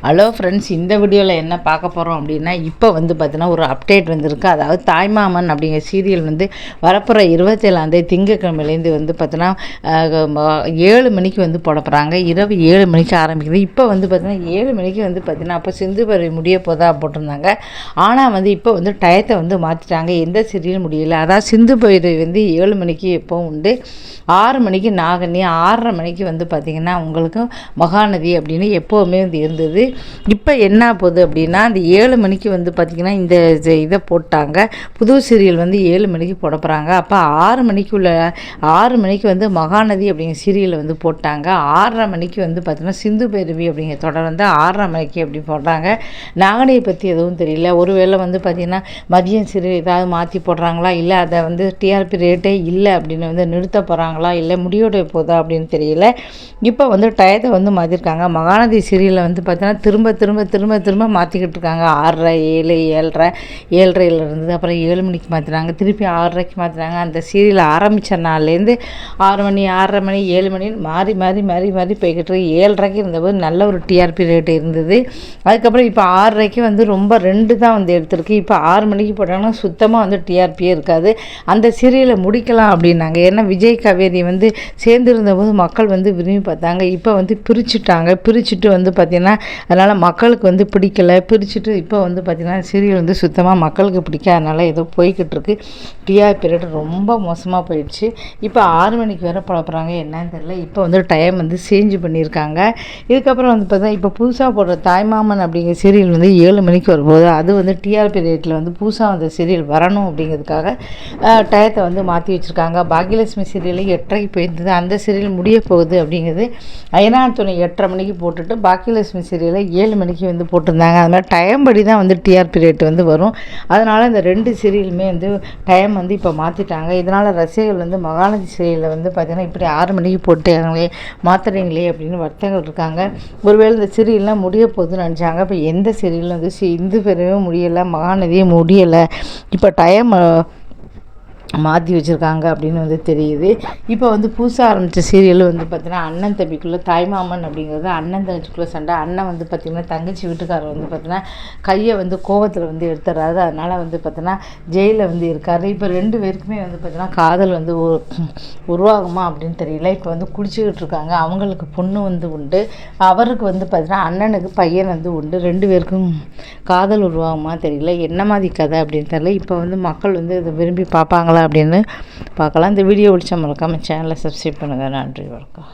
Hello friends, இந்த வீடியோவில் என்ன பார்க்க போகிறோம் அப்படின்னா, இப்போ வந்து பார்த்தீங்கன்னா ஒரு அப்டேட் வந்திருக்கு. அதாவது தாய்மாமன் அப்படிங்கிற சீரியல் வந்து வரப்போகிற 27ஆம் திங்கட்கிழமையிலேருந்து வந்து பார்த்தீங்கன்னா 7 மணிக்கு வந்து போட போகிறாங்க. இரவு 7 மணிக்கு ஆரம்பிக்குது. இப்போ வந்து பார்த்தீங்கன்னா 7 மணிக்கு வந்து பார்த்தீங்கன்னா அப்போ சிந்து பைரவி முடிய போதா போட்டிருந்தாங்க. ஆனால் வந்து இப்போ வந்து டயத்தை வந்து மாற்றிட்டாங்க. எந்த சீரியலும் முடியல. அதாவது சிந்து பைரவி வந்து 7 மணிக்கு எப்போவும் உண்டு, 6 மணிக்கு நாகனி, 6:30 மணிக்கு வந்து பார்த்திங்கன்னா உங்களுக்கு மகாநதி அப்படின்னு எப்போவுமே வந்து இருந்தது. இப்போ என்ன போகுது அப்படின்னா, அந்த 7 மணிக்கு வந்து பார்த்திங்கன்னா இந்த இதை போட்டாங்க. புது சீரியல் வந்து 7 மணிக்கு போட போகிறாங்க. அப்போ 6 மணிக்கு வந்து மகாநதி அப்படிங்கிற சீரியலை வந்து போட்டாங்க. 6:30 மணிக்கு வந்து பார்த்திங்கன்னா சிந்து பைரவி அப்படிங்கிற தொடர் வந்து 6:30 மணிக்கு அப்படி போடுறாங்க. நாகனியை பற்றி எதுவும் தெரியல. ஒருவேளை வந்து பார்த்திங்கன்னா மதியம் சீரியல் ஏதாவது மாற்றி போடுறாங்களா, இல்லை அதை வந்து டிஆர்பி ரேட்டே இல்லை அப்படின்னு வந்து நிறுத்த போகிறாங்களா, இல்லை முடியோட போதா அப்படின்னு தெரியல. இப்போ வந்து டயத்தை வந்து மாற்றிருக்காங்க. மகாநதி சீரியலில் வந்து பார்த்தீங்கன்னா திரும்ப மாற்றிக்கிட்டு இருக்காங்க. 6:30, 7, 7:30, 7:30 இருந்தது. அப்புறம் 7 மணிக்கு மாற்றினாங்க, திருப்பி 6:30க்கு மாற்றினாங்க. அந்த சீரியல் ஆரம்பித்த நாள்லேருந்து 6 மணி, 6:30 மணி, 7 மணின்னு மாறி போய்கிட்டு இருக்கு. 7:30க்கு இருந்தபோது நல்ல ஒரு டிஆர்பி ரேட்டு இருந்தது. அதுக்கப்புறம் இப்போ 6:30க்கு வந்து ரொம்ப 2 தான் வந்து எடுத்திருக்கு. இப்போ 6 மணிக்கு போட்டாங்கன்னா சுத்தமாக வந்து டிஆர்பியே இருக்காது. அந்த சீரியலை முடிக்கலாம் அப்படின்னாங்க. ஏன்னா விஜய் காவேரி வந்து சேர்ந்துருந்தபோது மக்கள் வந்து விரும்பி பார்த்தாங்க. இப்போ வந்து பிரிச்சுட்டு வந்து பார்த்திங்கன்னா அதனால் மக்களுக்கு வந்து பிடிக்கலை. பிரிச்சுட்டு இப்போ வந்து பார்த்திங்கன்னா சீரியல் வந்து சுத்தமாக மக்களுக்கு பிடிக்காதனால ஏதோ போய்கிட்டு இருக்கு. டிஆர்பி ரேட் ரொம்ப மோசமாக போயிடுச்சு. இப்போ 6 மணிக்கு வேறு போகிறாங்க. என்னன்னு தெரியல. இப்போ வந்து டைம் வந்து சேஞ்ச் பண்ணியிருக்காங்க. இதுக்கப்புறம் வந்து பார்த்தா இப்போ புதுசாக போடுற தாய்மாமன் அப்படிங்கிற சீரியல் வந்து 7 மணிக்கு வரும்போது அது வந்து டிஆர்பி ரேட்டில் வந்து புதுசாக அந்த சீரியல் வரணும் அப்படிங்கிறதுக்காக டயத்தை வந்து மாற்றி வச்சுருக்காங்க. பாக்கியலட்சுமி சீரியல் 8:30க்கு போயிருந்தது. அந்த சீரியல் முடிய போகுது அப்படிங்கிறது. ஐயனார் துணை 8:30 மணிக்கு போட்டுட்டு பாக்கியலட்சுமி சீரியலை 7 மணிக்கு வந்து போட்டிருந்தாங்க. அது மாதிரி டைம் படி தான் வந்து டிஆர்பி ரேட் வந்து வரும். அதனால் இந்த 2 சீரியலுமே வந்து டைம் வந்து இப்போ மாற்றிட்டாங்க. இதனால் ரசிகர்கள் வந்து மகாநதி சீரியலில் வந்து பார்த்திங்கன்னா இப்படி 6 மணிக்கு போட்டாங்களே, மாற்றுறீங்களே அப்படின்னு வர்த்தகர்கள் இருக்காங்க. ஒருவேளை இந்த சீரியல்லாம் முடிய போகுதுன்னு நினச்சாங்க. இப்போ எந்த சீரியலும் வந்து இந்து பெறவும் முடியலை, மகாநதியும் முடியலை. இப்போ டைம் மாற்றி வச்சுருக்காங்க அப்படின்னு வந்து தெரியுது. இப்போ வந்து புதுசாக ஆரம்பித்த சீரியல் வந்து பார்த்திங்கன்னா அண்ணன் தம்பிக்குள்ளே தாய்மாமன் அப்படிங்கிறது அண்ணன் தங்கச்சிக்குள்ளே சண்டை. அண்ணன் வந்து பார்த்திங்கன்னா தங்கச்சி வீட்டுக்காரர் வந்து பார்த்திங்கன்னா கையை வந்து கோவத்தில் வந்து எடுத்துறாரு. அதனால் வந்து பார்த்திங்கன்னா ஜெயிலில் வந்து இருக்கார். இப்போ 2 பேருக்குமே வந்து பார்த்திங்கன்னா காதல் வந்து உருவாகுமா அப்படின்னு தெரியல. இப்போ வந்து குடிச்சிக்கிட்டு இருக்காங்க. அவங்களுக்கு பொண்ணு வந்து உண்டு, அவருக்கு வந்து பார்த்திங்கன்னா அண்ணனுக்கு பையன் வந்து உண்டு. 2 பேருக்கும் காதல் உருவாகுமா தெரியல. என்ன மாதிரி கதை அப்படின்னு தெரியல. இப்போ வந்து மக்கள் வந்து இதை விரும்பி பார்ப்பாங்களா அப்படின்னு பார்க்கலாம். இந்த வீடியோ பிடிச்சா மறக்காமல் சேனலை சப்ஸ்கிரைப் பண்ணுங்கள். நன்றி, வணக்கம்.